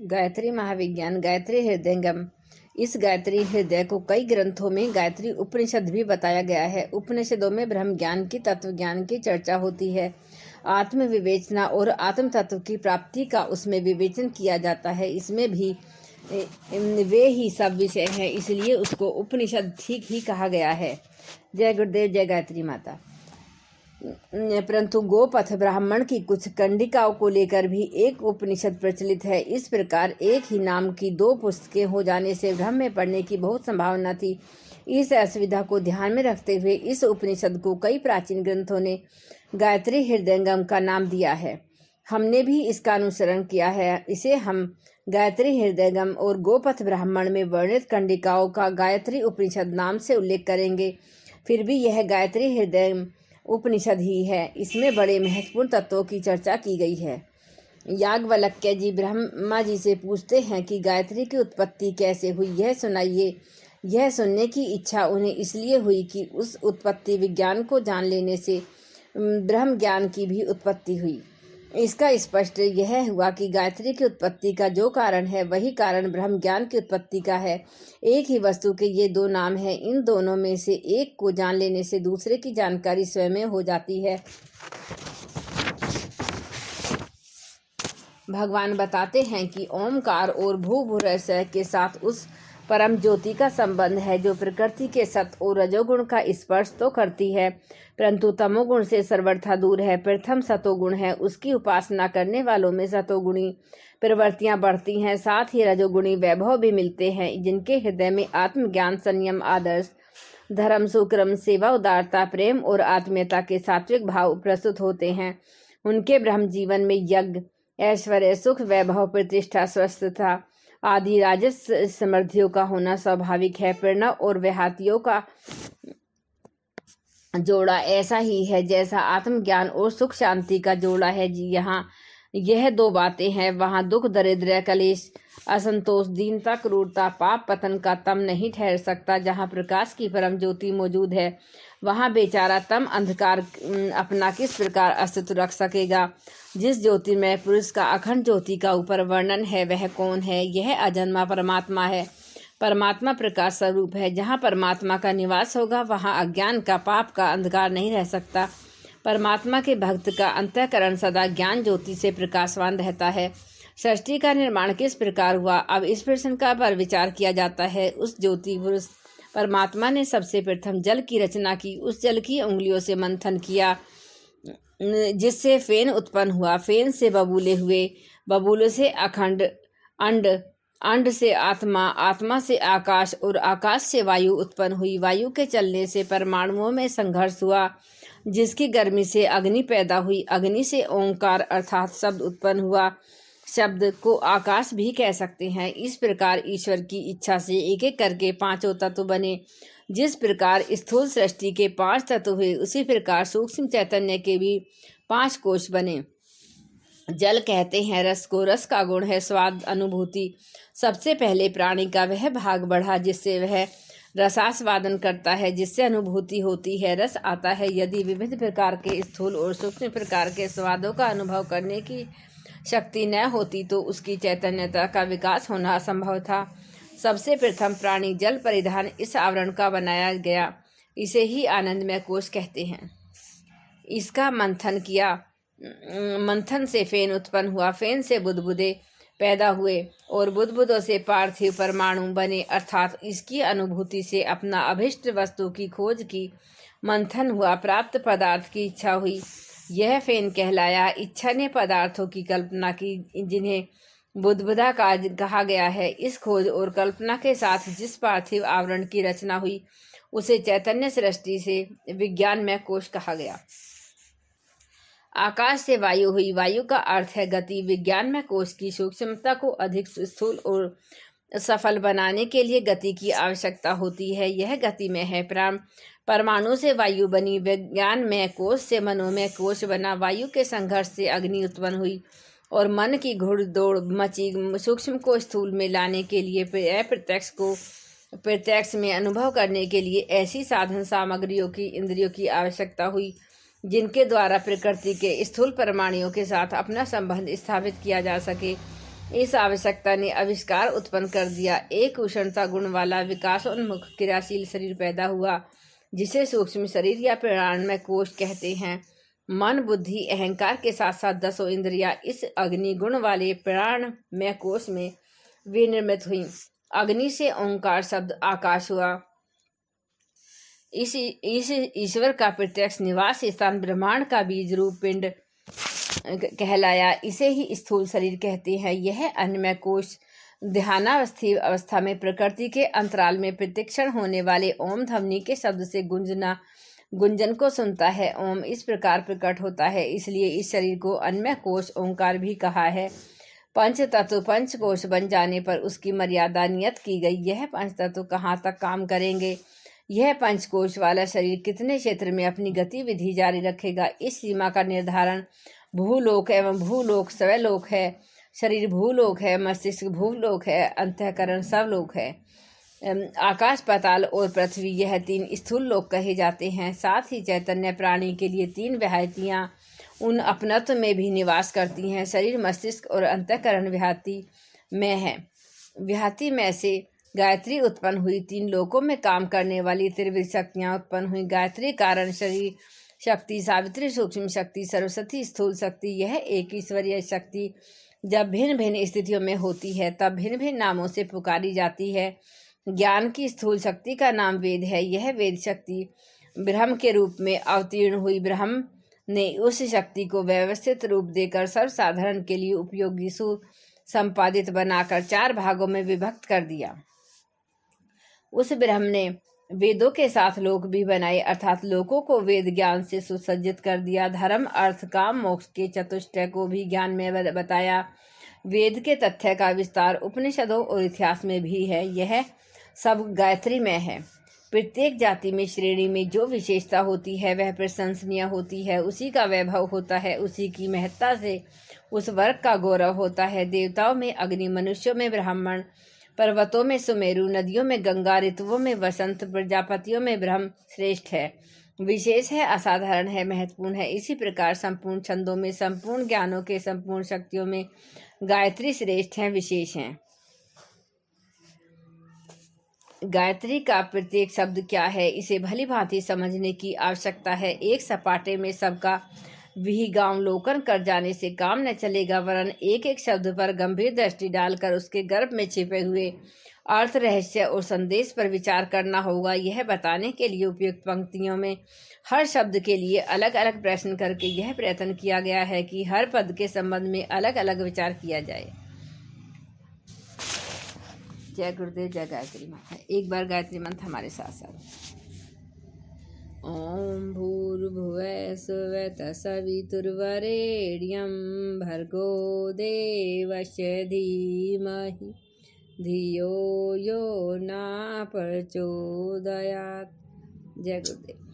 गायत्री महाविज्ञान गायत्री हृदयंगम। इस गायत्री हृदय को कई ग्रंथों में गायत्री उपनिषद भी बताया गया है। उपनिषदों में ब्रह्म ज्ञान की, तत्व ज्ञान की चर्चा होती है। आत्म विवेचना और आत्म तत्व की प्राप्ति का उसमें विवेचन किया जाता है। इसमें भी वे ही सब विषय हैं, इसलिए उसको उपनिषद ठीक ही कहा गया है। जय गुरुदेव, जय गायत्री माता। परंतु गोपथ ब्राह्मण की कुछ कंडिकाओं को लेकर भी एक उपनिषद प्रचलित है। इस प्रकार एक ही नाम की दो पुस्तकें हो जाने से भ्रम में पड़ने की बहुत संभावना थी। इस असुविधा को ध्यान में रखते हुए इस उपनिषद को कई प्राचीन ग्रंथों ने गायत्री हृदयंगम का नाम दिया है। हमने भी इसका अनुसरण किया है। इसे हम गायत्री हृदयंगम और गोपथ ब्राह्मण में वर्णित कंडिकाओं का गायत्री उपनिषद नाम से उल्लेख करेंगे। फिर भी यह गायत्री हृदय उपनिषद ही है। इसमें बड़े महत्वपूर्ण तत्वों की चर्चा की गई है। याज्ञवल्क्य जी ब्रह्मा जी से पूछते हैं कि गायत्री की उत्पत्ति कैसे हुई, यह सुनाइए। यह सुनने की इच्छा उन्हें इसलिए हुई कि उस उत्पत्ति विज्ञान को जान लेने से ब्रह्म ज्ञान की भी उत्पत्ति हुई। इसका स्पष्ट यह हुआ कि गायत्री की उत्पत्ति का जो कारण है वही कारण ब्रह्म ज्ञान की उत्पत्ति का है। एक ही वस्तु के ये दो नाम हैं। इन दोनों में से एक को जान लेने से दूसरे की जानकारी स्वयं हो जाती है। भगवान बताते हैं कि ओमकार और भूभुरस्वः के साथ उस परम ज्योति का संबंध है जो प्रकृति के सत और रजोगुण का स्पर्श तो करती है परंतु तमोगुण से सर्वथा दूर है। प्रथम सतोगुण है, उसकी उपासना करने वालों में सतोगुणी प्रवृत्तियां बढ़ती हैं, साथ ही रजोगुणी वैभव भी मिलते हैं। जिनके हृदय में आत्मज्ञान, संयम, आदर्श, धर्म, सुक्रम, सेवा, उदारता, प्रेम और आत्मीयता के सात्विक भाव प्रस्तुत होते हैं, उनके ब्रह्म जीवन में यज्ञ, ऐश्वर्य, सुख, वैभव, प्रतिष्ठा, स्वस्थता आदि राजस समृद्धियों का होना स्वाभाविक है। प्रणव और व्याहतियों का जोड़ा ऐसा ही है जैसा आत्मज्ञान और सुख शांति का जोड़ा है। जी यहाँ यह दो बातें हैं, वहाँ दुख, दरिद्र, कलेश, असंतोष, दीनता, क्रूरता, पाप, पतन का तम नहीं ठहर सकता। जहाँ प्रकाश की परम ज्योति मौजूद है वहाँ बेचारा तम अंधकार अपना किस प्रकार अस्तित्व रख सकेगा। जिस ज्योतिर्मय पुरुष का अखंड ज्योति का ऊपर वर्णन है वह कौन है? यह अजन्मा परमात्मा है। परमात्मा प्रकाश स्वरूप है। जहाँ परमात्मा का निवास होगा वहाँ अज्ञान का, पाप का अंधकार नहीं रह सकता। परमात्मा के भक्त का अंतःकरण सदा ज्ञान ज्योति से प्रकाशवान रहता है। सृष्टि का निर्माण किस प्रकार हुआ, अब इस प्रश्न का पर विचार किया जाता है। उस ज्योति पुरुष परमात्मा ने सबसे प्रथम जल की रचना की। उस जल की उंगलियों से मंथन किया जिससे फेन उत्पन्न हुआ, फेन से बबूले हुए, बबूले से अखंड अंड, अंड से आत्मा, आत्मा से आकाश और आकाश से वायु उत्पन्न हुई। वायु के चलने से परमाणुओं में संघर्ष हुआ जिसकी गर्मी से अग्नि पैदा हुई। अग्नि से ओंकार अर्थात शब्द उत्पन्न हुआ। शब्द को आकाश भी कह सकते हैं। इस प्रकार ईश्वर की इच्छा से एक एक करके पांचों तत्व बने। जिस प्रकार स्थूल सृष्टि के 5 तत्व हुए उसी प्रकार सूक्ष्म चैतन्य के भी 5 कोश बने। जल कहते हैं रस को, रस का गुण है स्वाद, अनुभूति। सबसे पहले प्राणी का वह भाग बढ़ा जिससे वह रसास्वादन करता है, जिससे अनुभूति होती है, रस आता है। यदि विविध प्रकार के स्थूल और सूक्ष्म प्रकार के स्वादों का अनुभव करने की शक्ति न होती तो उसकी चैतन्यता का विकास होना असंभव था। सबसे प्रथम प्राणी जल परिधान इस आवरण का बनाया गया। इसे ही आनंदमय कोश कहते हैं। इसका मंथन किया, मंथन से फेन उत्पन्न हुआ, फेन से बुदबुदे पैदा हुए और बुदबुदों से पार्थिव परमाणु बने, अर्थात इसकी अनुभूति से अपना अभिष्ट वस्तु की खोज की। मंथन हुआ, प्राप्त पदार्थ की इच्छा हुई, यह फेन कहलाया। इच्छा ने पदार्थों की कल्पना की जिन्हें बुदबुदा कहा गया है। इस खोज और कल्पना के साथ जिस पार्थिव आवरण की रचना हुई उसे चैतन्य सृष्टि से विज्ञान में कोश कहा गया। आकाश से वायु हुई, वायु का अर्थ है गति। विज्ञान में कोश की सूक्ष्मता को अधिक स्थूल और सफल बनाने के लिए गति की आवश्यकता होती है। यह गति में है। परमाणु से वायु बनी, विज्ञान में कोश से मनोमय कोश बना। वायु के संघर्ष से अग्नि उत्पन्न हुई और मन की घुड़दौड़ मची। सूक्ष्म को स्थूल में लाने के लिए, अप्रत्यक्ष को प्रत्यक्ष में अनुभव करने के लिए ऐसी साधन सामग्रियों की, इंद्रियों की आवश्यकता हुई जिनके द्वारा प्रकृति के स्थूल परमाणुओं के साथ अपना संबंध स्थापित किया जा सके। इस आवश्यकता ने आविष्कार उत्पन्न कर दिया। एक उष्णता गुण वाला विकासोन्मुख क्रियाशील शरीर पैदा हुआ, जिसे सूक्ष्म शरीर या प्राणमय कोश कहते हैं। मन, बुद्धि, अहंकार के साथ साथ 10 इंद्रियां इस अग्नि गुण वाले प्राणमय कोश में विनिर्मित हुई। अग्नि से ओंकार शब्द आकाश हुआ। इस ईश्वर का प्रत्यक्ष निवास स्थान ब्रह्मांड का बीज रूप पिंड कहलाया। इसे ही स्थूल शरीर कहते हैं। यह अन्नमय कोश ध्यानावस्थी अवस्था में प्रकृति के अंतराल में प्रतिक्षण होने वाले ओम ध्वनि के शब्द से गुंजन को सुनता है। ओम इस प्रकार प्रकट होता है, इसलिए इस शरीर को अन्नमय कोश ओंकार भी कहा है। पंच तत्व पंच कोश बन जाने पर उसकी मर्यादा नियत की गई। यह पंच तत्व कहाँ तक काम करेंगे, यह पंचकोश वाला शरीर कितने क्षेत्र में अपनी गतिविधि जारी रखेगा, इस सीमा का निर्धारण भूलोक एवं भूलोक स्वलोक है। शरीर भूलोक है, मस्तिष्क भूलोक है, अंतःकरण स्वलोक है। आकाश, पाताल और पृथ्वी यह 3 स्थूल लोक कहे जाते हैं। साथ ही चैतन्य प्राणी के लिए 3 व्याहतियाँ उन अपनत्व में भी निवास करती हैं। शरीर, मस्तिष्क और अंतःकरण व्याहति में है। व्याहति में से गायत्री उत्पन्न हुई। 3 लोकों में काम करने वाली त्रिविध शक्तियाँ उत्पन्न हुई। गायत्री कारण शरीर शक्ति, सावित्री सूक्ष्म शक्ति, सरस्वती स्थूल शक्ति। यह एक ईश्वरीय शक्ति जब भिन्न भिन्न स्थितियों में होती है तब भिन्न भिन्न नामों से पुकारी जाती है। ज्ञान की स्थूल शक्ति का नाम वेद है। यह वेद शक्ति ब्रह्म के रूप में अवतीर्ण हुई। ब्रह्म ने उस शक्ति को व्यवस्थित रूप देकर सर्वसाधारण के लिए उपयोगी सुसंपादित बनाकर 4 भागों में विभक्त कर दिया। उस ब्रह्म ने वेदों के साथ लोक भी बनाए, अर्थात लोकों को वेद ज्ञान से सुसज्जित कर दिया। धर्म, अर्थ, काम, मोक्ष के चतुष्टय को भी ज्ञान में बताया। वेद के तथ्य का विस्तार उपनिषदों और इतिहास में भी है। यह सब गायत्री में है। प्रत्येक जाति में, श्रेणी में जो विशेषता होती है वह प्रशंसनीय होती है। उसी का वैभव होता है, उसी की महत्ता से उस वर्ग का गौरव होता है। देवताओं में अग्नि, मनुष्यों में ब्राह्मण, पर्वतों में सुमेरु, नदियों में गंगा, ऋतुओं में वसंत, प्रजापतियों में ब्रह्म श्रेष्ठ है, विशेष है, असाधारण है, महत्वपूर्ण है। इसी प्रकार संपूर्ण छंदों में, संपूर्ण ज्ञानों के संपूर्ण शक्तियों में गायत्री श्रेष्ठ है, विशेष है। गायत्री का प्रत्येक शब्द क्या है, इसे भली भांति समझने की आवश्यकता है। एक सपाटे में सबका विहंगावलोकन कर जाने से काम न चलेगा, वरन एक एक शब्द पर गंभीर दृष्टि डालकर उसके गर्भ में छिपे हुए अर्थ, रहस्य और संदेश पर विचार करना होगा। यह बताने के लिए उपयुक्त पंक्तियों में हर शब्द के लिए अलग अलग प्रश्न करके यह प्रयत्न किया गया है कि हर पद के संबंध में अलग अलग विचार किया जाए। जय गुरुदेव, जय गायत्री माता। एक बार गायत्री मंत्र हमारे साथ साथ। ओम भूर्भुवः स्वः तत्सवितुर्वरेण्यं भर्गो देवस्य धीमहि धियो यो न प्रचोदयात्। जय गुरुदेव।